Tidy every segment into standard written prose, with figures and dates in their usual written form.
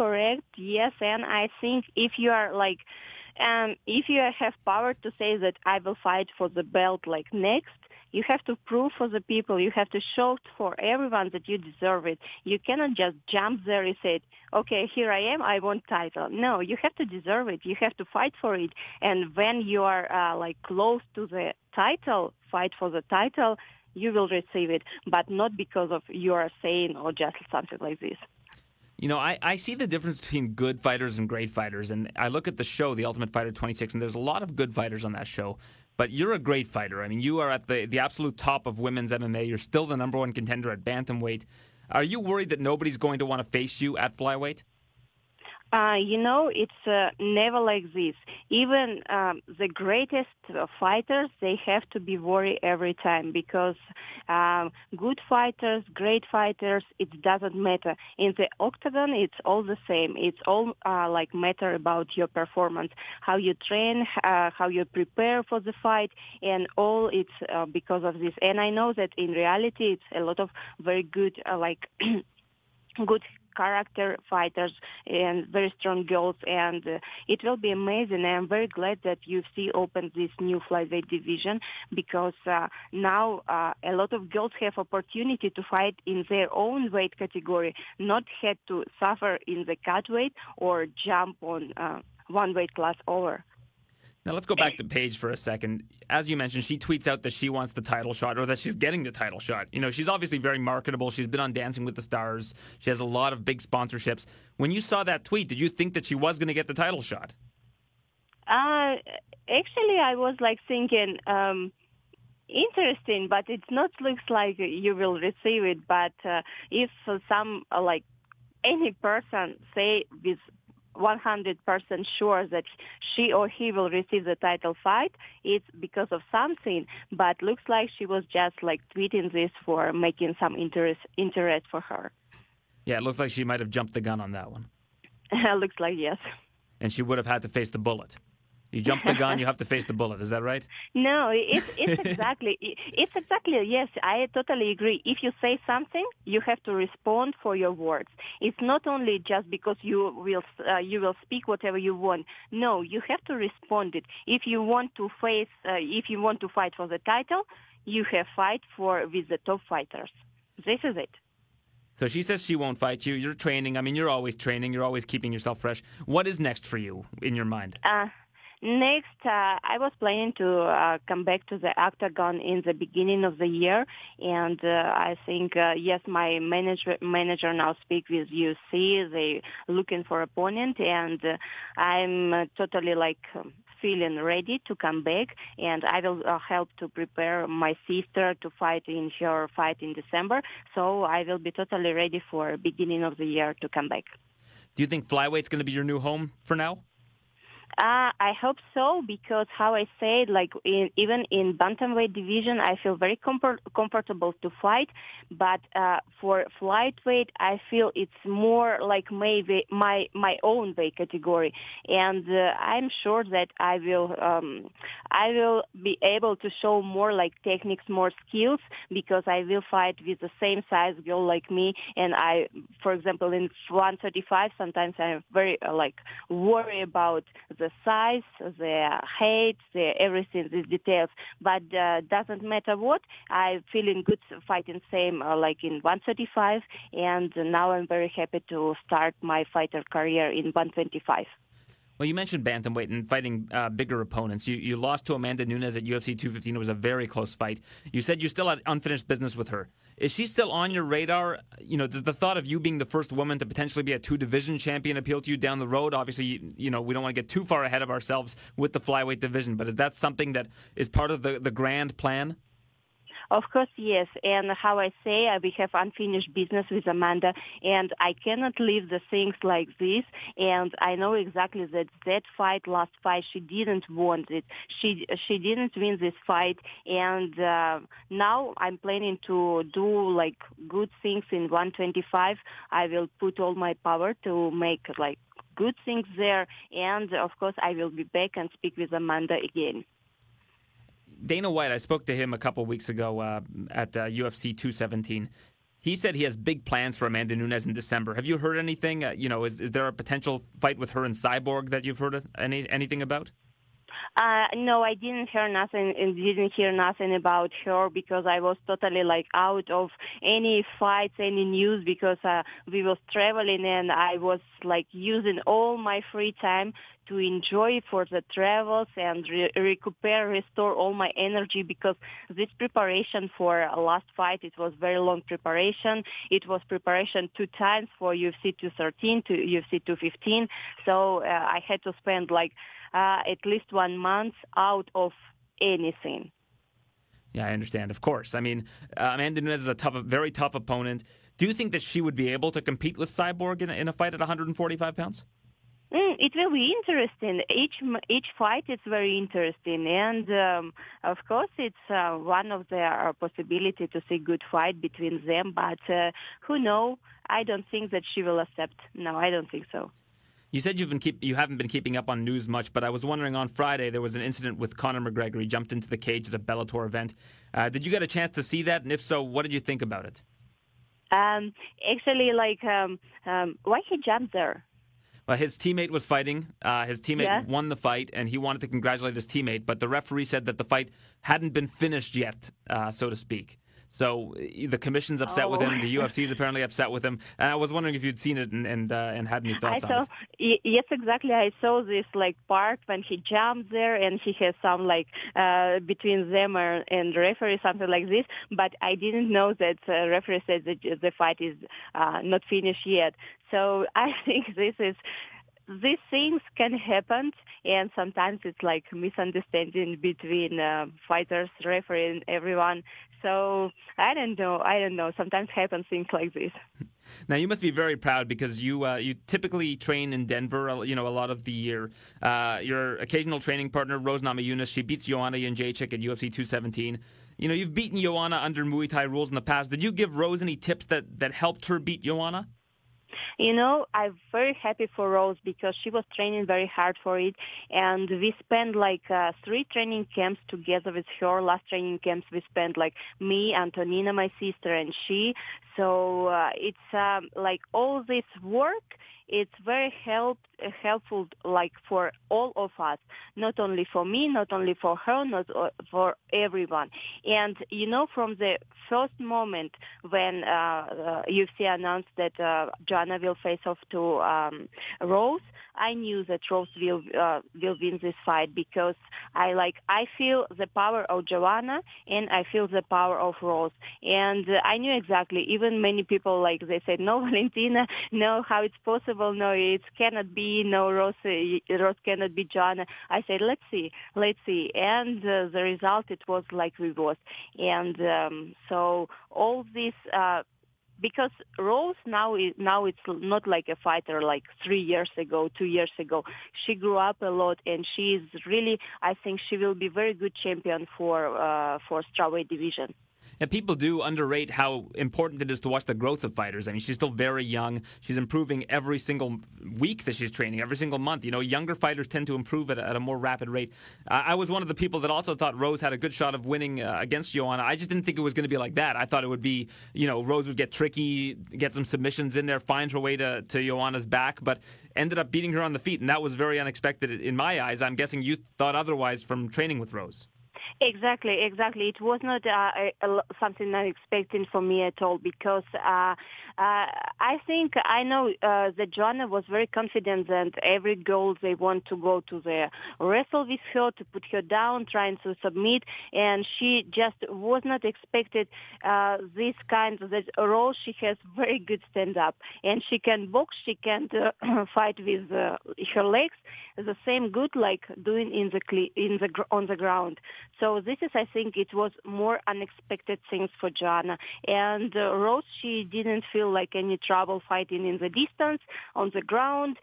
correct. Yes, and I think if you are if you have power to say that I will fight for the belt next, you have to prove for the people, you have to show for everyone that you deserve it. You cannot just jump there and say, okay, here I am, I want title. No, you have to deserve it. You have to fight for it. And when you are close to the title, fight for the title, you will receive it, but not because of your saying or just something like this. You know, I see the difference between good fighters and great fighters, and I look at the show, The Ultimate Fighter 26, and there's a lot of good fighters on that show, but you're a great fighter. I mean, you are at the absolute top of women's MMA. You're still the number one contender at bantamweight. Are you worried that nobody's going to want to face you at flyweight? It's never like this. Even the greatest fighters, they have to be worried every time because good fighters, great fighters, it doesn't matter. In the octagon, it's all the same. It's all matter about your performance, how you train, how you prepare for the fight, and all it's because of this. And I know that in reality, it's a lot of very good, good character fighters and very strong girls, and it will be amazing. I'm very glad that UFC opened this new flyweight division because now a lot of girls have opportunity to fight in their own weight category, not had to suffer in the cut weight or jump on one weight class over. Now let's go back to Paige for a second. As you mentioned, she tweets out that she wants the title shot or that she's getting the title shot. You know, she's obviously very marketable. She's been on Dancing with the Stars. She has a lot of big sponsorships. When you saw that tweet, did you think that she was going to get the title shot? Actually, I was thinking, interesting, but it not looks like you will receive it. But if some any person say with 100% sure that she or he will receive the title fight, it's because of something, but looks like she was just tweeting this for making some interest for her. Yeah, it looks like she might have jumped the gun on that one. Looks like yes. And she would have had to face the bullet. You jump the gun, you have to face the bullet. Is that right? No, it's exactly yes. I totally agree. If you say something, you have to respond for your words. It's not only just because you will speak whatever you want. No, you have to respond it. If you want to fight for the title, you have fight with the top fighters. This is it. So she says she won't fight you. You're training. I mean, you're always training. You're always keeping yourself fresh. What is next for you in your mind? Next, I was planning to come back to the octagon in the beginning of the year, and I think yes, my manager now speak with UFC. They looking for opponent, and I'm totally feeling ready to come back, and I will help to prepare my sister to fight in her fight in December. So I will be totally ready for beginning of the year to come back. Do you think flyweight's going to be your new home for now? I hope so, because how I said, even in bantamweight division, I feel very comfortable to fight. But for flyweight, I feel it's more like maybe my own weight category, and I'm sure that I will be able to show more techniques, more skills, because I will fight with the same size girl like me. And I, for example, in 135, sometimes I'm very worry about the size, the height, everything, the details. But doesn't matter what, I'm feeling good fighting same in 135, and now I'm very happy to start my fighter career in 125. Well, you mentioned bantamweight and fighting bigger opponents. You lost to Amanda Nunes at UFC 215. It was a very close fight. You said you still had unfinished business with her. Is she still on your radar? You know, does the thought of you being the first woman to potentially be a two-division champion appeal to you down the road? Obviously, we don't want to get too far ahead of ourselves with the flyweight division, but is that something that is part of the grand plan? Of course, yes. And how I say, we have unfinished business with Amanda, and I cannot leave the things like this. And I know exactly that fight, last fight, she didn't want it. She didn't win this fight. And now I'm planning to do good things in 125. I will put all my power to make good things there. And of course, I will be back and speak with Amanda again. Dana White, I spoke to him a couple weeks ago at UFC 217. He said he has big plans for Amanda Nunes in December. Have you heard anything? Is there a potential fight with her and Cyborg that you've heard anything about? No, I didn't hear nothing and didn't hear nothing about her because I was totally out of any fights, any news because we was traveling and I was using all my free time to enjoy for the travels and restore all my energy because this preparation for last fight, it was very long preparation. It was preparation 2 times for UFC 213 to UFC 215. So I had to spend at least 1 month out of anything. Yeah, I understand. Of course. I mean, Amanda Nunes is a very tough opponent. Do you think that she would be able to compete with Cyborg in a fight at 145 pounds? It will be interesting. Each fight is very interesting, and of course, it's one of the possibility to see good fight between them. But who knows? I don't think that she will accept. No, I don't think so. You said you haven't been keeping up on news much, but I was wondering on Friday there was an incident with Conor McGregor. He jumped into the cage at a Bellator event. Did you get a chance to see that? And if so, what did you think about it? Actually, why he jumped there? Well, his teammate was fighting. His teammate won the fight, and he wanted to congratulate his teammate. But the referee said that the fight hadn't been finished yet, so to speak. So the commission's upset with him. The UFC is apparently upset with him. And I was wondering if you'd seen it and had any thoughts on it. Yes, exactly. I saw this part when he jumped there and he has some between them and referee, something like this. But I didn't know that referee said that the fight is not finished yet. So I think these things can happen, and sometimes it's misunderstanding between fighters, referee, and everyone. So I don't know. Sometimes happen things like this. Now you must be very proud because you typically train in Denver, a lot of the year. Your occasional training partner, Rose Namajunas, she beats Joanna Jedrzejczyk at UFC 217. You've beaten Joanna under Muay Thai rules in the past. Did you give Rose any tips that helped her beat Joanna? I'm very happy for Rose because she was training very hard for it, and we spent 3 training camps together with her. Last training camps we spent me, Antonina, my sister, and she. So it's all this work. It's very helpful for all of us, not only for me, not only for her, not for everyone. And from the first moment when UFC announced that Joanna will face off to Rose, I knew that Rose will win this fight because I feel the power of Joanna and I feel the power of Rose, and I knew exactly. Even many people they said, no, Valentina, no, how it's possible. No, it cannot be. No, Rose cannot be Joanna. I said, let's see. And the result, it was reverse. And so all this, because Rose now it's not like a fighter 3 years ago, 2 years ago. She grew up a lot, and she is really, I think she will be very good champion for strawweight division. And people do underrate how important it is to watch the growth of fighters. I mean, she's still very young. She's improving every single week that she's training, every single month. Younger fighters tend to improve at a more rapid rate. I was one of the people that also thought Rose had a good shot of winning against Joanna. I just didn't think it was going to be like that. I thought it would be, Rose would get tricky, get some submissions in there, find her way to Joanna's back, but ended up beating her on the feet, and that was very unexpected in my eyes. I'm guessing you thought otherwise from training with Rose. Exactly. It was not something unexpected for me at all because I think I know that Joanna was very confident that every goal they want to go to the wrestle with her, to put her down, trying to submit, and she just was not expected this kind of role. She has very good stand-up, and she can box, she can fight with her legs, the same good doing on the ground. So this is, I think, it was more unexpected things for Joanna. And Rose, she didn't feel any trouble fighting in the distance, on the ground,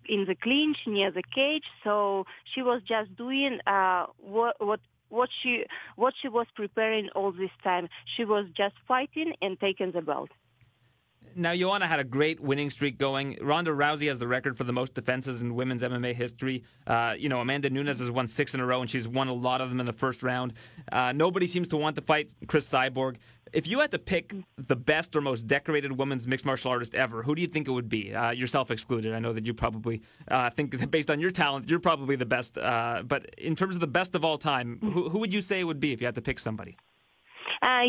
in the clinch, near the cage. So she was just doing what she was preparing all this time. She was just fighting and taking the belt. Now, Joanna had a great winning streak going. Ronda Rousey has the record for the most defenses in women's MMA history. Amanda Nunes has won 6 in a row, and she's won a lot of them in the first round. Nobody seems to want to fight Chris Cyborg. If you had to pick the best or most decorated women's mixed martial artist ever, who do you think it would be? Yourself excluded. I know that you probably think that based on your talent, you're probably the best. But in terms of the best of all time, who would you say it would be if you had to pick somebody? I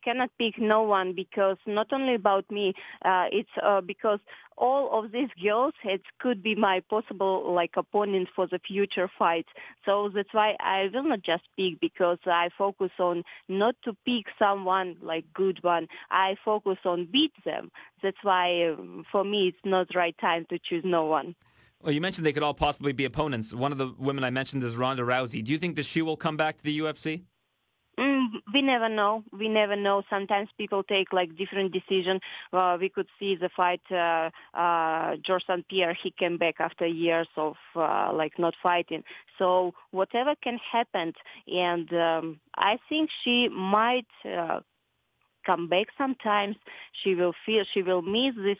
cannot pick no one because not only about me, it's because all of these girls, it could be my possible opponents for the future fights. So that's why I will not just pick because I focus on not to pick someone good one. I focus on beat them. That's why for me it's not the right time to choose no one. Well, you mentioned they could all possibly be opponents. One of the women I mentioned is Ronda Rousey. Do you think that she will come back to the UFC? We never know. We never know. Sometimes people take different decisions. We could see the fight George St. Pierre. He came back after years of not fighting. So whatever can happen, and I think she might come back sometimes. She will miss this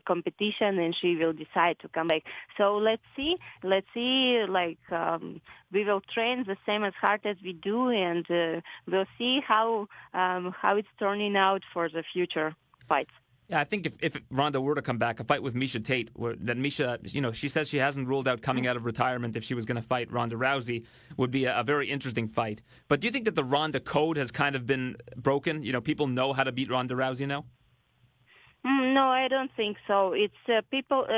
competition and she will decide to come back. So let's see we will train the same as hard as we do and we'll see how it's turning out for the future fights. Yeah, I think if Ronda were to come back, a fight with Miesha Tate, then Miesha, she says she hasn't ruled out coming out of retirement if she was going to fight Ronda Rousey, would be a very interesting fight. But do you think that the Ronda code has kind of been broken? People know how to beat Ronda Rousey now? No, I don't think so. It's people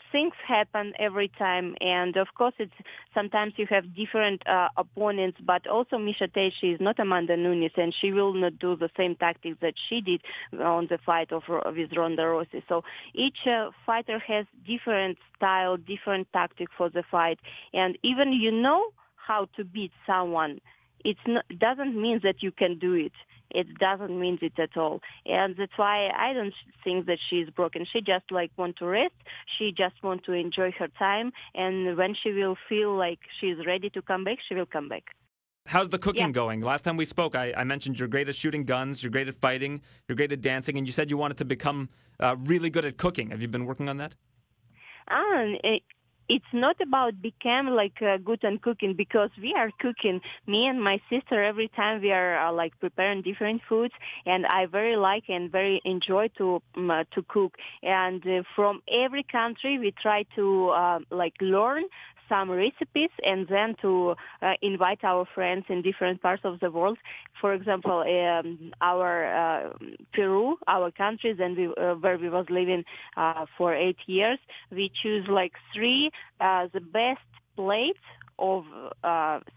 things happen every time, and of course, it's sometimes you have different opponents. But also, Miesha Tate, she is not Amanda Nunes, and she will not do the same tactics that she did on the fight with Ronda Rousey. So each fighter has different style, different tactic for the fight, and even how to beat someone, it doesn't mean that you can do it. It doesn't mean it at all. And that's why I don't think that she's broken. She just want to rest. She just want to enjoy her time. And when she will feel like she's ready to come back, she will come back. How's the cooking going? Last time we spoke, I mentioned you're great at shooting guns, you're great at fighting, you're great at dancing, and you said you wanted to become really good at cooking. Have you been working on that? It's not about become good on cooking because we are cooking. Me and my sister every time we are preparing different foods, and I very like and very enjoy to cook. And from every country we try to learn some recipes and then to invite our friends in different parts of the world. For example, our Peru, our country, where we was living for 8 years, we choose 3 the best plates of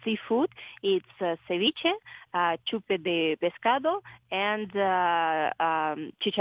seafood. It's ceviche, chupe de pescado, and chicharrón.